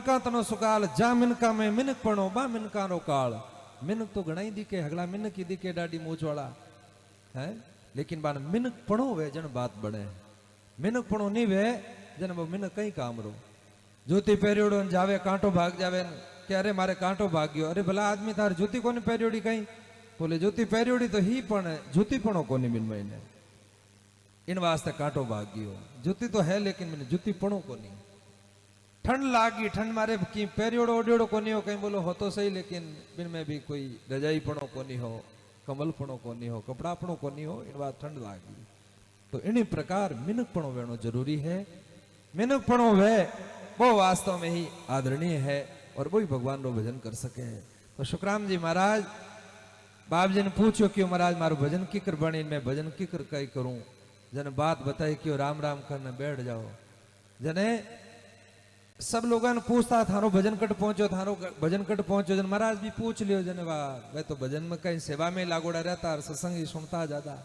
मिनका तनो सुकाल जा मिनका में मिनक पणो बा मिनका रो काल। मिनक तो घणाई दी के हगला मिनक ही दी के डाडी मूछ वाला है, लेकिन बान मिनक पणो वे जन बात बने। मिनक पणो नहीं वे जन वो मिनक कई काम रो। जूती पेरियोड़ो जावे कांटो भाग जावे कि अरे मारे कांटो भाग गयो। अरे भला आदमी तार जूती कोनी पेरियोड़ी कहीं? बोले जूती पेरियोड़ी तो ही पण जूती पणो कोनी बिन महीने इन वास्ते कांटो भाग गयो। जूती तो है लेकिन मैंने जूती पणो कोनी। ठंड लागी ठंड मारे की पेरियोड़ो ओडियोड़ो कोनी हो, कहीं बोलो हो तो सही लेकिन बिन में भी कोई रजाई पणो कोनी हो, कमल पणो कोनी हो, कपड़ा पणो कोनी हो, इन बात ठंड लागी। तो इन्हीं प्रकार मिनक पणो वेणो जरूरी है। मिनक पणो वे वो वास्तव में ही आदरणीय है और वो ही भगवान रो भजन कर सके। तो शुक्राम जी महाराज बाप जी ने पूछो क्यों महाराज मारो भजन किकर बनी, मैं भजन किकर कई करूं। जने बात बताई क्यों राम राम करने बैठ जाओ। जने सब लोगों ने पूछता थारो भजन कट पहुंचो, थारो भजन कट पहुंचो। जन महाराज भी पूछ लियो जने वाह मैं तो भजन में कहीं सेवा में लागोड़ा रहता और सत्संग ही सुनता ज्यादा।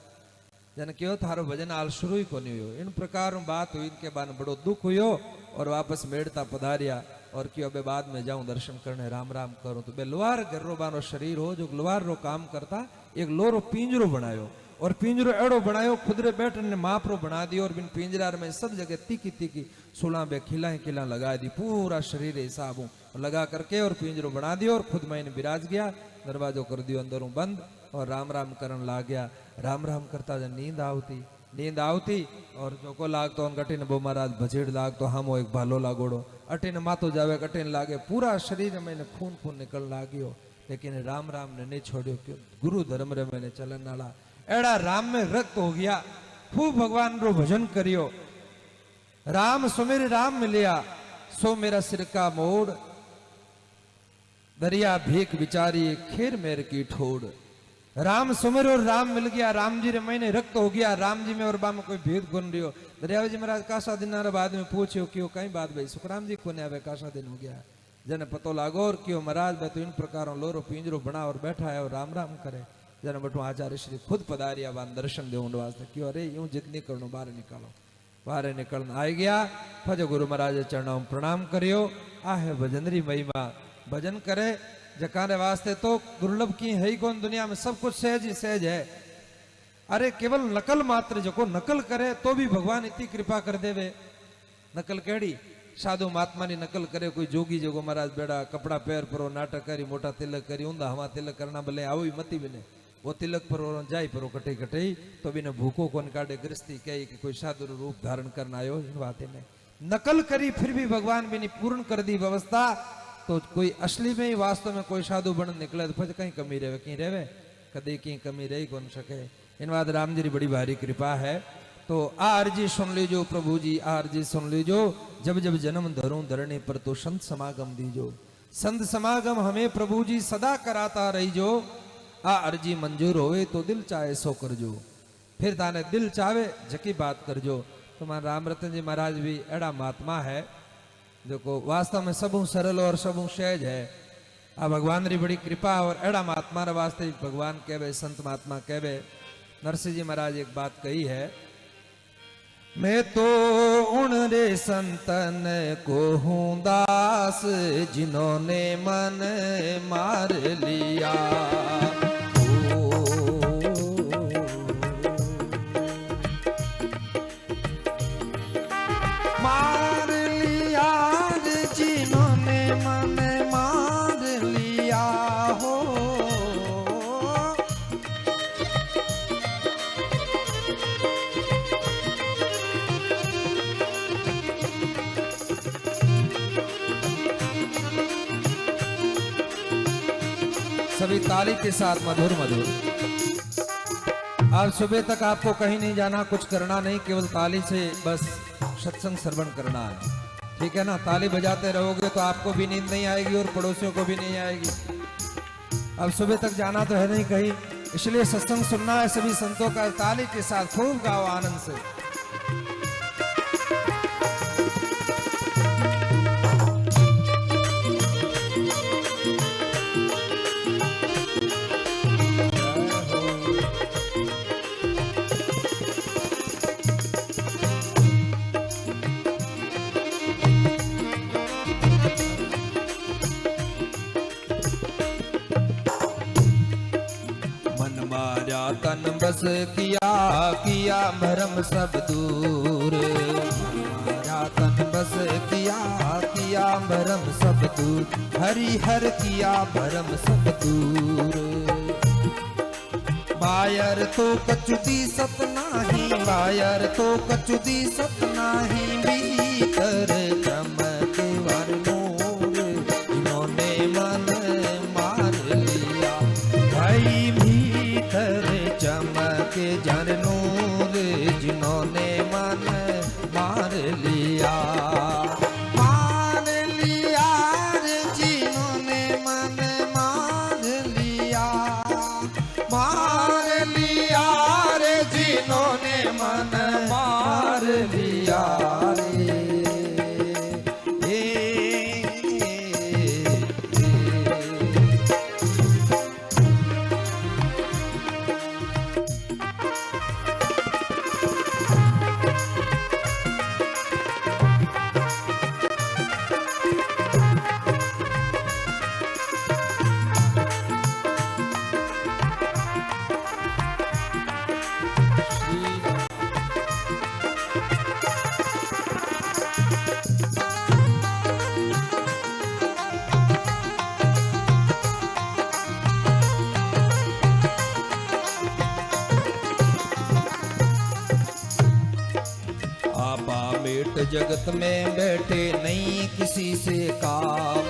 जन क्यों थारो भजन हाल शुरू ही कोनी हुयो। इन प्रकार बात हुई, इनके बाद बड़ो दुख हुयो और वापस मेड़ता पधारिया और क्यों अबे बाद में जाऊं दर्शन करने राम राम करूं। तो बे लोहार गर्रो बानो शरीर हो जो लोहार रो काम करता, एक लोरो पिंजरो बनायो और पिंजरो एड़ो बनायो खुदरे बैठने मापरो बना दियो और बिन पिंजरा में सब जगह तीखी तीखी सुला बे खिला खिला लगा दी पूरा शरीर हिसाबों लगा करके और पिंजरो बना दियो और खुद मैंने विराज गया। दरवाजो कर दियो अंदरों बंद और राम राम करन लाग गया। राम राम करता जब नींद आवती और जो को लाग तो कटिन बो महाराज भजेड़ लाग तो हम एक भालो लागोड़ो अटिन मातो जावे कटिन लागे पूरा शरीर में खून खून निकल लागियो। लेकिन राम राम ने नहीं छोड़ियो क्यों गुरु धर्म रे मैंने चलन नाला एड़ा राम में रक्त हो गया। खूब भगवान रो भजन करियो। राम सुमेर राम मिलिया सो मेरा सिर का मोड़, दरिया भीख बिचारी खीर मेर की ठोड़। राम सुमेर और राम मिल गया, राम जी रे मैंने रक्त हो गया। राम जी में और बा में कोई भेद गुन रियो। दरियावी जी महाराज कासा दिन बाद में पूछो क्यों कहीं बात भाई सुखराम जी को ने आवे कासा दिन हो गया। जने पतो लागो और क्यों महाराज मैं तो इन प्रकारों लोरो पिंजरो बना और बैठा है और राम राम करे। जन बटू आचार्य श्री खुद पधारिया वान दर्शन दे वास्ते क्यों अरे यूं जिद नहीं करो बाहर निकालो। बाहर निकलना आ गया फज गुरु महाराज चरणों में प्रणाम करियो। आ है भजनरी महिमा भजन करे जकाने वास्ते तो दुर्लभ की है ही कौन दुनिया में सब कुछ सहज ही सहज है। अरे केवल नकल मात्र जो को नकल करे तो भी भगवान इतनी कृपा कर देवे। नकल केड़ी साधु महात्मा नी नकल करे कोई जोगी जोगो महाराज बेड़ा कपड़ा पैर परो नाटक करी मोटा तिलक करी ऊंधा हवा तिलक करना भले आओ ही मती बिने वो तिलक पर जाय पर कटे कटे तो बिना भूखो कौन काटे गृहस्थी कही कि कोई साधु रूप धारण करना आयो इन बातें में नकल करी फिर भी भगवान बिनी पूर्ण कर दी व्यवस्था। तो कोई असली में ही वास्तव में कोई साधु बन निकले तो फिर कहीं कमी रहे कहीं रहे कभी कहीं कमी रही कौन सके। इन बात राम जी बड़ी भारी कृपा है। तो आरजी सुन लीजो प्रभु जी आरजी सुन लीजो जब जब जन्म धरूं धरने पर तो संत समागम दीजो। संत समागम हमें प्रभु जी सदा कराता रहीजो। आ अर्जी मंजूर होवे तो दिल चाहे सो करजो। फिर ताने दिल चाहे जकी बात करजो। तो मान राम रतन जी महाराज भी एड़ा महात्मा है जो को वास्तव में सबू सरल और सबू सहज है। आ भगवान री बड़ी कृपा और एड़ा महात्मा रे वास्ते भगवान कहवे संत महात्मा कहवे। नरसिंह जी महाराज एक बात कही है मैं तो उन रे संतन को हूँ दास जिन्होंने मन मार लिया। मार लिया जिन्होंने मन मार लिया हो। सभी ताली के साथ मधुर मधुर। आज सुबह तक आपको कहीं नहीं जाना कुछ करना नहीं केवल ताली से बस सत्संग श्रवण करना है। ठीक है ना। ताली बजाते रहोगे तो आपको भी नींद नहीं आएगी और पड़ोसियों को भी नहीं आएगी। अब सुबह तक जाना तो है नहीं कहीं इसलिए सत्संग सुनना है सभी संतों का। ताली के साथ खूब गाओ आनंद से। बस किया किया भरम सब दूर, माया तन बस किया किया भरम सब दूर, हरि हर किया भरम सब दूर। बायर तो कछु दिसत नाही, बायर तो कछु दिसत नाही, भीतर चमके वर नूर, जिन्होंने मन मार लिया। भाई भीतर चमके जन नूर, जिन्होंने मन मार लिया। मार लिया रे जिन्होंने मन मार लिया, मार लिया रे जिन्होंने मन मार लिया रे। आपा मेट जगत में बैठे नहीं किसी से काम,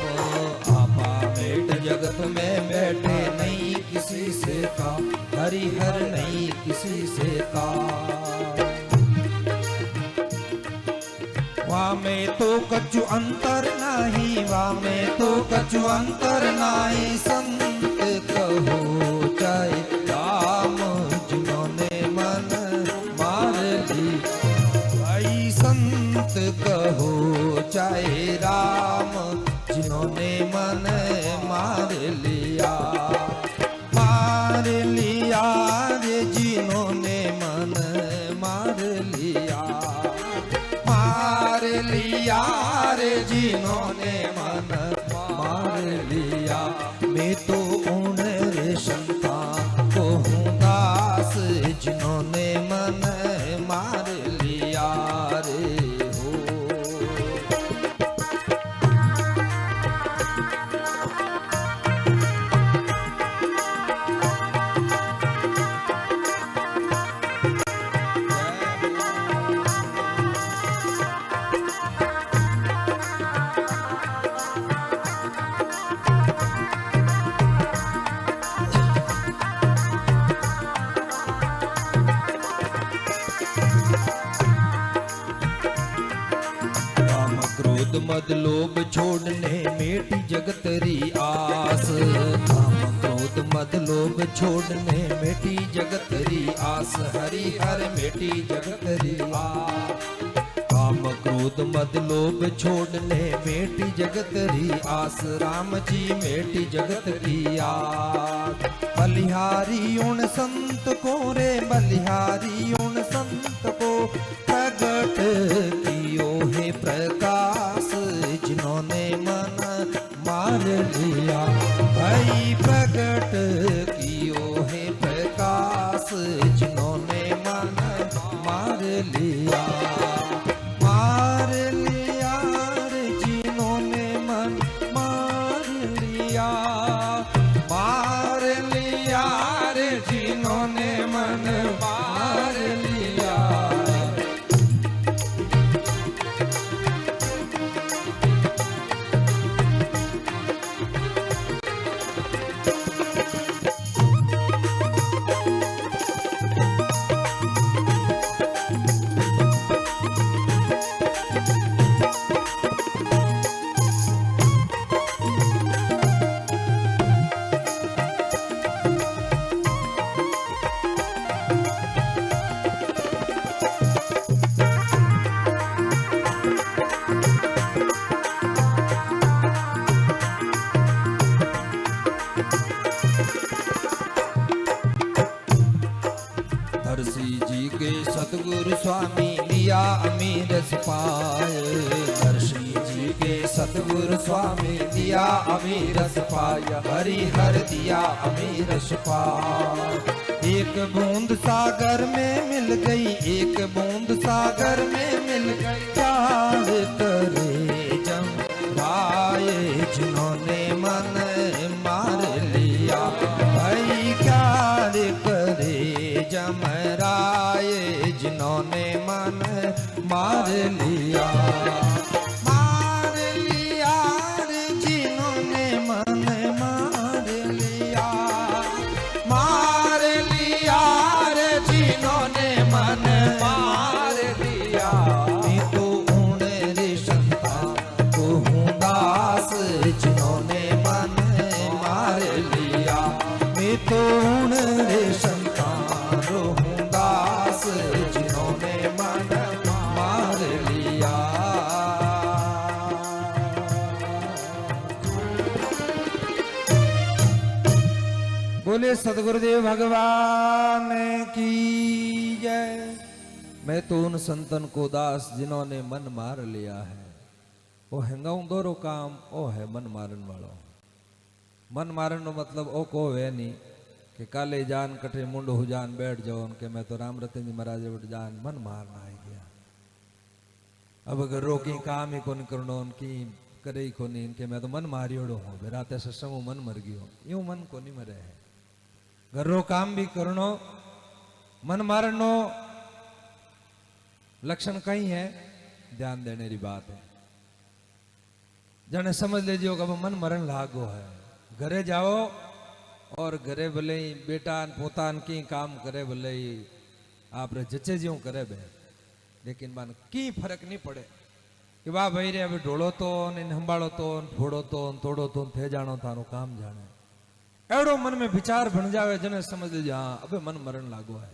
आपा मेट जगत में बैठे नहीं किसी से काम, हरि हर नहीं किसी से काम। वहाँ में तो कछु अंतर नहीं, वहाँ में तो कछु अंतर नहीं, संत कहो चाहे राम, जिन्होंने मन मार ली। भाई संत कहो चाहे राम, जिन्होंने मन मार लिया। मार लिया रे जिन्होंने मन मार लिया, मार लिया रे जिन्होंने मन मार लिया। मैं तो उन रे संता को हूँ दास, जिन्होंने मन मार लिया रे हो। क्रोध मद लोभ छोड़ने मेटी जगतरी आस, काम क्रोध मद लोभ छोड़ने मेटी जगतरी आस, हरि हर मेटी जगतरी आस। काम क्रोध मद लोभ छोड़ने मेटी जगतरी आस, राम जी मेटी जगत की आस। बलिहारी उन संत को रे, बलिहारी उन संत को प्रगट कियो है प्रकाश, जिन्होंने मन मार लिया। भाई प्रगट कियो है प्रकाश, जिन्होंने मन मार लिया। मार लिया रे जिन्होंने मन मार लिया, मार लिया रे जिन्होंने मन मार लिया। सतगुरु स्वामी लिया अमीर पाए, दर्शी जी के सतगुरु स्वामी दिया अमीर पाया, हरि हर दिया अमीर पाया। एक बूंद सागर में मिल गई, एक बूंद सागर में मिल गई, प्यार करे जमराए जिन्होंने मन मार लिया। भाई प्यार करे जमराए जिन्होंने मन मार लिया। मार लिया रे जिन्होंने मन मार लिया, मार लिया रे जिन्होंने मन मार लिया। मैं तो हूँ रे संतान, तो हूँ दास जिन्होंने मन मार लिया। मैं तो हूँ रे संतान, तो हूँ दास जिन्होंने मन मार लिया। बोले सदगुरुदेव भगवान की जय। मैं तो उन संतन को दास जिन्होंने मन मार लिया है। वो हेंगाऊं दोरो काम ओ है मन मारन वालो। मन मारन नो मतलब ओ को है नहीं कि काले जान कटे मुंड हो जान बैठ जाओ उनके मैं तो राम रतन जी महाराज उठ जान मन मारना है गया। अब अगर रोकी काम ही कौन करनो उनकी करे ही को नहीं इनके मैं तो मन मारियोड़ो हूँ रात सत्संग मन मर गयो यूं मन को नहीं मरे है। घरो काम भी करनो मन मारनो लक्षण कहीं है ध्यान देने की बात है। जाने समझ लीजिए अब मन मरण लागो है। घरे जाओ और घरे भले ही बेटा पोतान की काम करे भले ही आप जचे ज्यों करे बे लेकिन मन की फर्क नहीं पड़े कि वाह भाई रे अब ढोलो तो हंबाड़ो तो फोड़ो तो तोड़ो तो थे जानो थारो काम जाने एवडो मन में विचार बन जावे जने समझ लीजिए हाँ अबे मन मरण लागो है।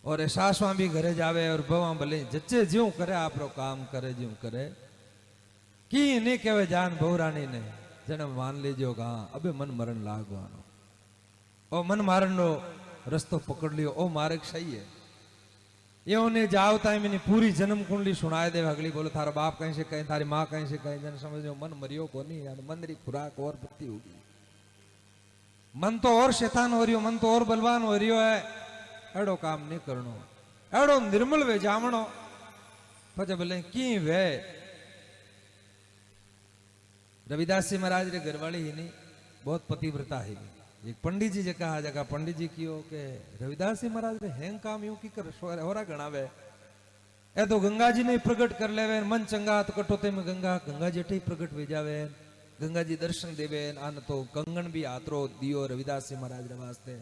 और सासवा भी घरे जावे और बवा भले जच्चे ज्यों करे आप काम करे ज्यों करे की नहीं कहे जान बहुरानी ने जने मान लीजियो हाँ अबे मन मरण लागवानो ओ मन मारन नो रस्तो पकड़ लियो ओ मार्ग सही है। ये उन्हें जाओ टाइम इन्हें पूरी जन्म कुंडली सुनाए दे अगली बोले थारा बाप कहीं से कहीं थारी माँ कहीं से कहीं जन समझ लो मन मरियो को नहीं यार मन री खुराक और बत्ती होगी। मन तो और शैतान हो रही हो मन तो और बलवान हो रही है। एड़ो काम नहीं करनो एड़ो निर्मल वे जामणो पचे भले की वे रविदास जी महाराज रे घरवाली ही नहीं बहुत पतिव्रता है। एक पंडित जी जगह जगह पंडित जी की हो के रविदास जी महाराज रे हैंग काम यूं की कर होरा गणावे ए तो गंगा जी ने प्रकट कर लेवे मन चंगा तो कटोते में गंगा जी टे प्रकट वे जावे गंगा जी दर्शन देवे आन तो कंगन भी आतरो दियो रविदास जी महाराज रे वास्ते।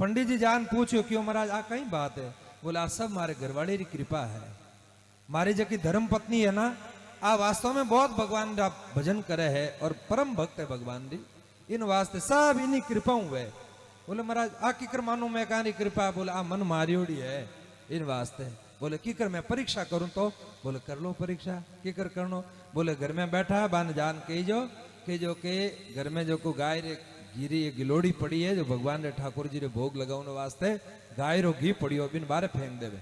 पंडित जी जान पूछो क्यों महाराज आ कई बात है बोला सब मारे घरवाली री कृपा है। मारी जकी धर्म पत्नी है ना आ वास्तव में बहुत भगवान का भजन करे है और परम भक्त है भगवान री इन वास्ते सब इन्हीं कृपा हुए। बोले महाराज आ किकर मानो मैं कहानी कृपा बोले आ मन मारियोड़ी है इन वास्ते। बोले किकर मैं परीक्षा करूं तो बोले कर लो परीक्षा किकर करनो बोले घर में बैठा बान जान के जो के घर में जो को गाय रे गिरी ये गिलोड़ी पड़ी है जो भगवान रे ठाकुर जी रे भोग लगाने वास्ते गाय रो घी पड़ियो बिन बारे फेंक देवे।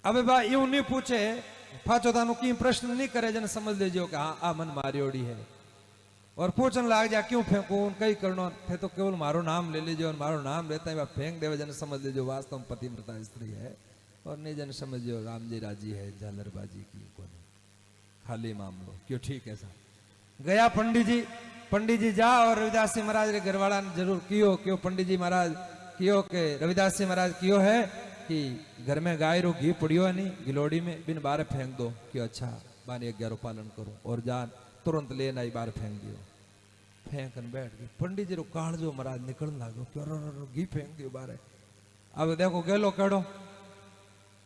अबे बा यूं नहीं पूछे फाचोदानो की प्रश्न नहीं करे जन समझ लीजिए कि हाँ आ मन मारियोड़ी है और पूछने लाग जा क्यों फेंको कई करनो थे तो केवल मारो नाम ले लीजिए और मारो नाम लेता है फेंक देवे जन समझ लीजिए वास्तव में पतिव्रता स्त्री है और नहीं जन समझियो राम जी राजी है झालरबाजी की को खाली मामलो क्यों ठीक है साहब। गया पंडित जी जा और रविदास जी महाराज रे घरवाला ने जरूर कियो क्यों पंडित जी महाराज कियो के रविदास जी महाराज कियो है कि घर में गाय रो घी पड़ियो है नहीं गिलोड़ी में बिन बारे फेंक दो क्यों अच्छा बानी 11 पालन करो और जान तुरंत लेना ही बार फेंक दियो फेंकन बैठ गई। पंडित जी रो काल जो महाराज निकलने लागो क्यों घी फेंक दियो बारे। अब देखो गेलो कड़ो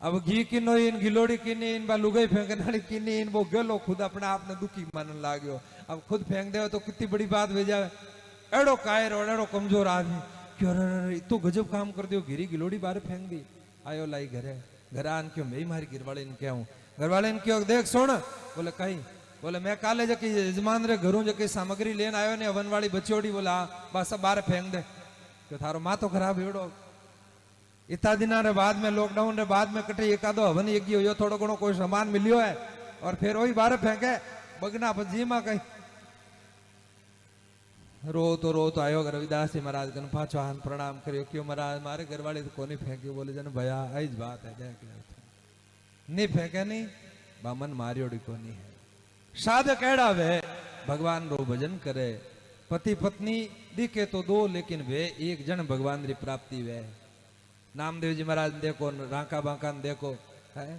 अब घी किनो इन गिलोड़ी किनी इन बा लुगाई फेंकने वाली किनी इन वो गेलो खुद अपने आप ने दुखी मानने लागो। अब खुद फेंक दे तो कितनी बड़ी बात हो जाए एड़ो कायर और एड़ो कमजोर आदमी क्यों तो गजब काम कर दियो घिरी गिलोड़ी बारे फेंक दी। आयो लाई घर आन क्यों मैं मारी गिरवाले इन क्या हूँ घरवाले इन क्यों देख सुन बोले कहीं बोले मैं काले जकी यजमान रे घरों जकी सामग्री लेन आयो ने हवन वाली बच्चोड़ी बोला बस सब बारे फेंक दे क्यों थारो माँ तो खराब हेड़ो इतना दिना रे बाद में लॉकडाउन रे बाद में कटे एकादो हवन यज्ञ हो थोड़ो घणो कोई सामान मिलियो है और फिर वही बारे फेंके बगना जी में कहीं रो तो आयो रविदास जी महाराज कन पाछो हाथ प्रणाम करियो क्यों महाराज मारे घरवाली तो कोनी फेंक्यो बोले जन भया आई ज बात है देख ले नहीं फेंके नहीं बामन मारियोड़ी कोनी है साधक एड़ा वे भगवान रो भजन करे पति पत्नी दिखे तो दो लेकिन वे एक जन भगवान री प्राप्ति वे नामदेव जी महाराज देखो राका बांका देखो है